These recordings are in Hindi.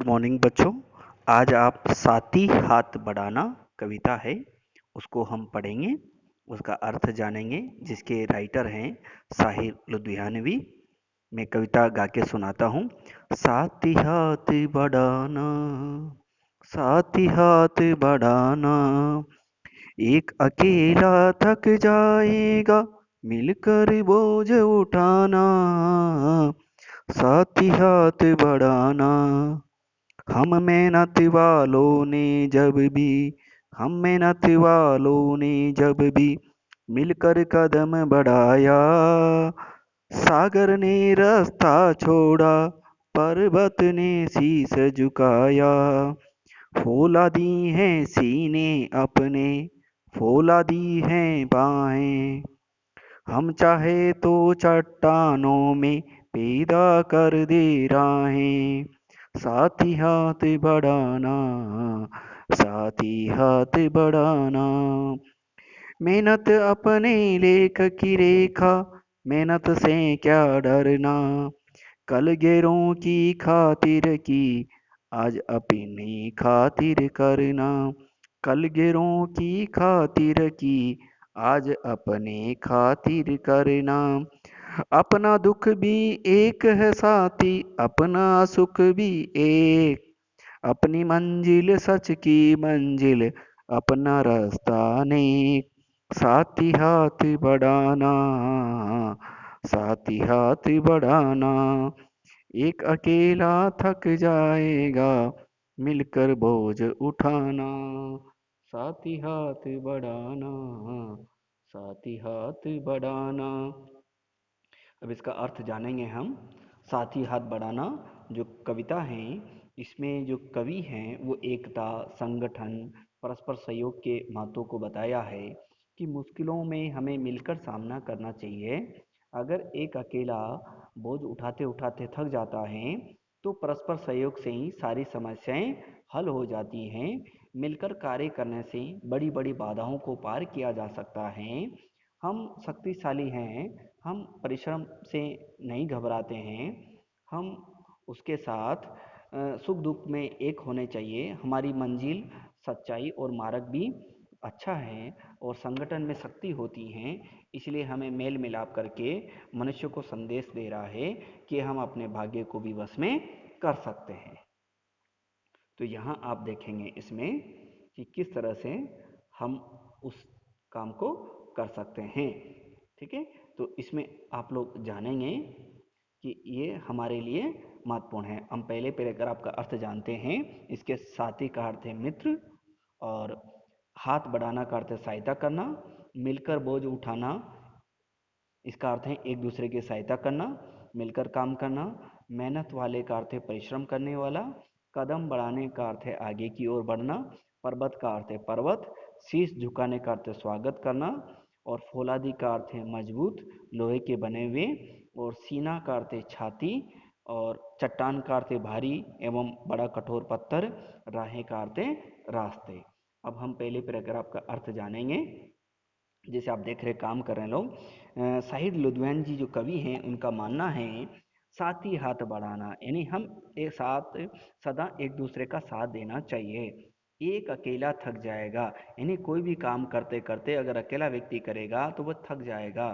मॉर्निंग बच्चों। आज आप साथी हाथ बढ़ाना कविता है, उसको हम पढ़ेंगे, उसका अर्थ जानेंगे, जिसके राइटर हैं साहिर लुधियानवी। मैं कविता गा के सुनाता हूँ। साथी हाथ बढ़ाना, साथी हाथ बढ़ाना, एक अकेला थक जाएगा, मिलकर बोझ उठाना। साथी हाथ बढ़ाना, हम मेहनत वालों ने जब भी हम मेहनत वालों ने जब भी मिलकर कदम बढ़ाया, सागर ने रास्ता छोड़ा, पर्वत ने शीश झुकाया। फौला दी हैं सीने अपने, फौला दी हैं बाहें, हम चाहे तो चट्टानों में पैदा कर दे राहें। साथी हाथ बढ़ाना, साथी हाथ बढ़ाना, मेहनत अपने लेख की रेखा, मेहनत से क्या डरना। कल गैरों की खातिर की, आज अपनी खातिर करना। कल गैरों की खातिर की, आज अपने खातिर करना। अपना दुख भी एक है साथी, अपना सुख भी एक, अपनी मंजिल सच की मंजिल, अपना रास्ता नेक। साथी हाथ बढ़ाना, साथी हाथ बढ़ाना, एक अकेला थक जाएगा, मिलकर बोझ उठाना। साथी हाथ बढ़ाना, साथी हाथ बढ़ाना। अब इसका अर्थ जानेंगे हम। साथी हाथ बढ़ाना जो कविता है, इसमें जो कवि हैं वो एकता, संगठन, परस्पर सहयोग के महत्व को बताया है कि मुश्किलों में हमें मिलकर सामना करना चाहिए। अगर एक अकेला बोझ उठाते उठाते थक जाता है तो परस्पर सहयोग से ही सारी समस्याएं हल हो जाती हैं। मिलकर कार्य करने से बड़ी बड़ी बाधाओं को पार किया जा सकता है। हम शक्तिशाली हैं, हम परिश्रम से नहीं घबराते हैं, हम उसके साथ सुख दुख में एक होने चाहिए। हमारी मंजिल, सच्चाई और मार्ग भी अच्छा है और संगठन में शक्ति होती हैं। इसलिए हमें मेल मिलाप करके मनुष्य को संदेश दे रहा है कि हम अपने भाग्य को भी वश में कर सकते हैं। तो यहाँ आप देखेंगे इसमें कि किस तरह से हम उस काम को कर सकते हैं। ठीक है, तो इसमें आप लोग जानेंगे कि ये हमारे लिए महत्वपूर्ण है। हम पहले पैराग्राफ का अर्थ जानते हैं। इसके साथी का अर्थ है मित्र, और हाथ बढ़ाना का अर्थ है सहायता करना, मिलकर बोझ उठाना इसका अर्थ है एक दूसरे की सहायता करना, मिलकर काम करना। मेहनत वाले का अर्थ है परिश्रम करने वाला। कदम बढ़ाने का अर्थ है आगे की ओर बढ़ना। पर्वत का अर्थ है पर्वत। शीश झुकाने का अर्थ है स्वागत करना। और फौलादी का अर्थ है मजबूत, लोहे के बने हुए। और सीना का अर्थ है छाती। और चट्टान का अर्थ है भारी एवं बड़ा कठोर पत्थर। राहें का अर्थ है रास्ते। अब हम पहले पैराग्राफ का अर्थ जानेंगे। जैसे आप देख रहे काम कर रहे हैं लोग, साहिर लुधियानवी जी जो कवि हैं उनका मानना है साथी हाथ बढ़ाना, यानी हम एक साथ सदा एक दूसरे का साथ देना चाहिए। एक अकेला थक जाएगा, यानी कोई भी काम करते करते अगर अकेला व्यक्ति करेगा तो वह थक जाएगा।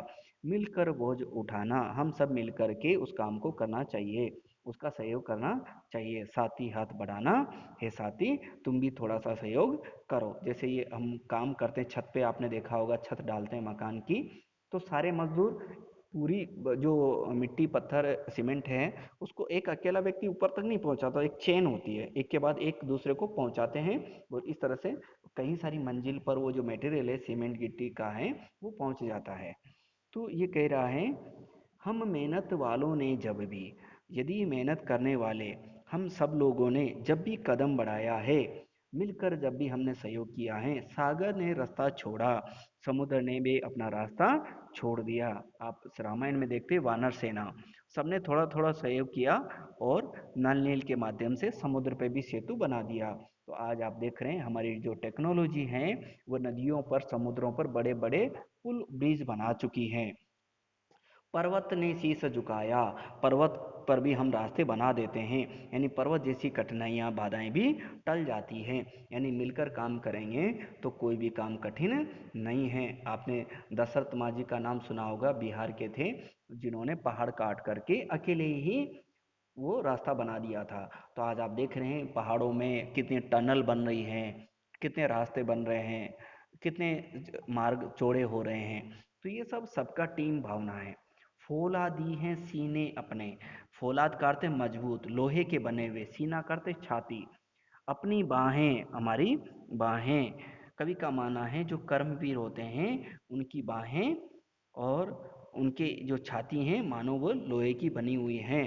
मिलकर बोझ उठाना, हम सब मिलकर के उस काम को करना चाहिए, उसका सहयोग करना चाहिए। साथी हाथ बढ़ाना है साथी, तुम भी थोड़ा सा सहयोग करो। जैसे ये हम काम करते हैं छत पे, आपने देखा होगा छत डालते हैं मकान की, तो सारे मजदूर पूरी जो मिट्टी पत्थर सीमेंट है उसको एक अकेला व्यक्ति ऊपर तक नहीं पहुंचाता, एक चेन होती है, एक के बाद एक दूसरे को पहुंचाते हैं। और इस तरह से कई सारी मंजिल पर वो जो मटेरियल है सीमेंट गिट्टी का है वो पहुंच जाता है। तो ये कह रहा है हम मेहनत वालों ने जब भी, यदि मेहनत करने वाले हम सब लोगों ने जब भी कदम बढ़ाया है, मिलकर जब भी हमने सहयोग किया है, सागर ने रास्ता छोड़ा, समुद्र ने भी अपना रास्ता छोड़ दिया। आप इस रामायण में देखते हैं वानर सेना सबने थोड़ा थोड़ा सहयोग किया और नल नील के माध्यम से समुद्र पे भी सेतु बना दिया। तो आज आप देख रहे हैं हमारी जो टेक्नोलॉजी है वो नदियों पर, समुद्रों पर बड़े बड़े पुल ब्रिज बना चुकी हैं। पर्वत ने शीश झुकाया, पर्वत पर भी हम रास्ते बना देते हैं, यानी पर्वत जैसी कठिनाइयाँ बाधाएं भी टल जाती हैं। यानी मिलकर काम करेंगे तो कोई भी काम कठिन नहीं है। आपने दशरथ मांझी का नाम सुना होगा, बिहार के थे, जिन्होंने पहाड़ काट करके अकेले ही वो रास्ता बना दिया था। तो आज आप देख रहे हैं पहाड़ों में कितने टनल बन रही हैं, कितने रास्ते बन रहे हैं, कितने मार्ग चौड़े हो रहे हैं। तो ये सब सबका टीम भावना है। फौलादी हैं सीने अपने, फौलाद करते मजबूत लोहे के बने हुए, सीना करते छाती, अपनी बाहें हमारी बाहें। कवि का मानना है जो कर्मवीर होते हैं उनकी बाहें और उनके जो छाती हैं मानो वो लोहे की बनी हुई हैं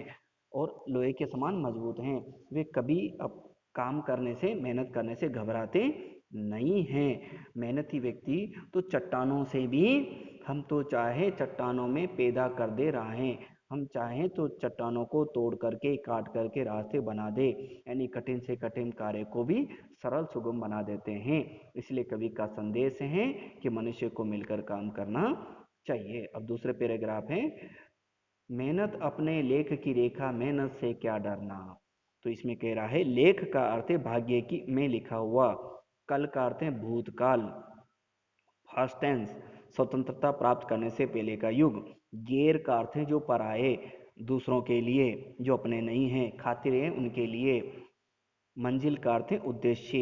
और लोहे के समान मजबूत हैं। वे कभी अब काम करने से मेहनत करने से घबराते नहीं हैं। मेहनती व्यक्ति तो चट्टानों से भी, हम तो चाहे चट्टानों में पैदा कर दे राहें, हम चाहें तो चट्टानों को तोड़ करके काट करके रास्ते बना दे, यानी कठिन से कठिन कार्य को भी सरल सुगम बना देते हैं। इसलिए कवि का संदेश है कि मनुष्य को मिलकर काम करना चाहिए। अब दूसरे पैराग्राफ है, मेहनत अपने लेख की रेखा, मेहनत से क्या डरना। तो इसमें कह रहा है लेख का अर्थ है भाग्य की में लिखा हुआ, कल का अर्थ है भूतकाल, फास्ट टेंस स्वतंत्रता प्राप्त करने से पहले का युग, गैर का अर्थ है जो पराए, दूसरों के लिए, जो अपने नहीं हैं, खातिर है उनके लिए, मंजिल का अर्थ है उद्देश्य,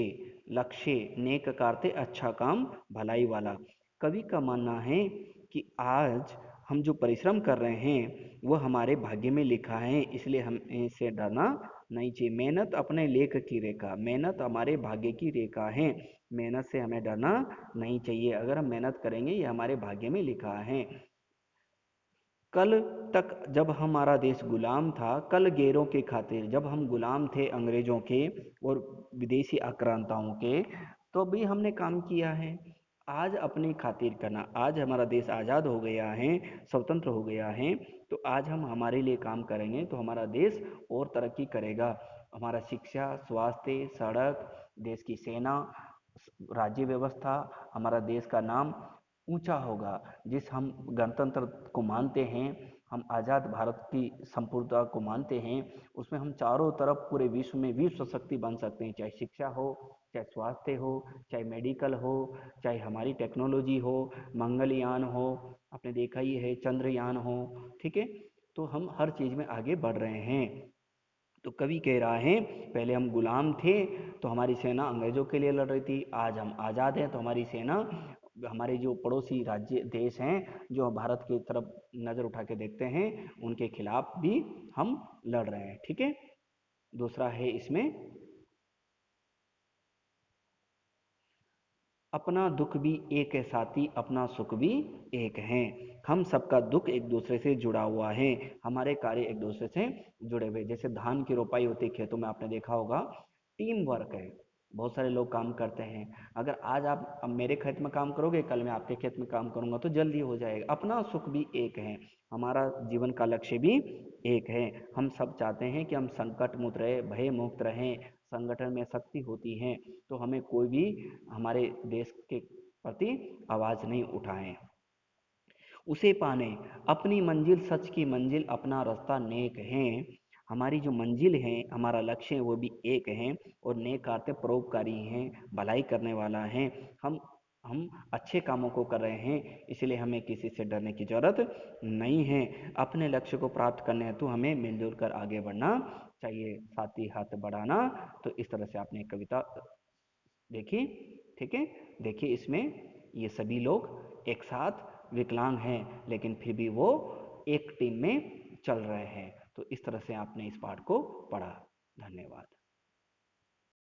लक्ष्य, नेक का अर्थ है अच्छा काम, भलाई वाला। कवि का मानना है कि आज हम जो परिश्रम कर रहे हैं वह हमारे भाग्य में लिखा है, इसलिए हम इससे डरना नहीं चाहिए। मेहनत अपने लेख की रेखा, मेहनत हमारे भाग्य की रेखा है, मेहनत से हमें डरना नहीं चाहिए। अगर हम मेहनत करेंगे ये हमारे भाग्य में लिखा है। कल तक जब हमारा देश गुलाम था, कल गैरों के खातिर, जब हम गुलाम थे अंग्रेजों के और विदेशी आक्रांताओं के, तो भी हमने काम किया है। आज अपनी खातिर करना, आज हमारा देश आज़ाद हो गया है, स्वतंत्र हो गया है, तो आज हम हमारे लिए काम करेंगे तो हमारा देश और तरक्की करेगा। हमारा शिक्षा, स्वास्थ्य, सड़क, देश की सेना, राज्य व्यवस्था, हमारा देश का नाम ऊंचा होगा। जिस हम गणतंत्र को मानते हैं, हम आज़ाद भारत की संपूर्णता को मानते हैं, उसमें हम चारों तरफ पूरे विश्व में विश्व शक्ति बन सकते हैं। चाहे शिक्षा हो, चाहे स्वास्थ्य हो, चाहे मेडिकल हो, चाहे हमारी टेक्नोलॉजी हो, मंगलयान हो, आपने देखा ही है चंद्रयान हो, ठीक है। तो हम हर चीज़ में आगे बढ़ रहे हैं। तो कवि कह रहा है पहले हम गुलाम थे तो हमारी सेना अंग्रेजों के लिए लड़ रही थी, आज हम आज़ाद हैं तो हमारी सेना हमारे जो पड़ोसी राज्य देश हैं जो भारत की तरफ नज़र उठा के देखते हैं उनके खिलाफ भी हम लड़ रहे हैं, ठीक है। दूसरा है इसमें, अपना दुख भी एक है साथी, अपना सुख भी एक है। हम सबका दुख एक दूसरे से जुड़ा हुआ है, हमारे कार्य एक दूसरे से जुड़े हुए। जैसे धान की रोपाई होती है खेतों में, आपने देखा होगा, टीम वर्क है, बहुत सारे लोग काम करते हैं। अगर आज आप अब मेरे खेत में काम करोगे, कल मैं आपके खेत में काम करूंगा तो जल्दी हो जाएगा। अपना सुख भी एक है, हमारा जीवन का लक्ष्य भी एक है। हम सब चाहते हैं कि हम संकट मुक्त रहे, भय मुक्त रहें, संगठन में शक्ति होती है तो हमें कोई भी हमारे देश के प्रति आवाज़ नहीं उठाएं। उसे पाने अपनी मंजिल, सच की मंजिल, अपना रास्ता नेक है। हमारी जो मंजिल है, हमारा लक्ष्य है वो भी एक है और नेक अर्थ परोपकारी हैं, भलाई करने वाला है। हम अच्छे कामों को कर रहे हैं, इसलिए हमें किसी से डरने की जरूरत नहीं है। अपने लक्ष्य को प्राप्त करने हेतु हमें मिलजुल कर आगे बढ़ना चाहिए, साथ ही हाथ बढ़ाना। तो इस तरह से आपने एक कविता देखी, ठीक है। देखिए इसमें ये सभी लोग एक साथ विकलांग हैं लेकिन फिर भी वो एक टीम में चल रहे हैं। तो इस तरह से आपने इस पाठ को पढ़ा। धन्यवाद।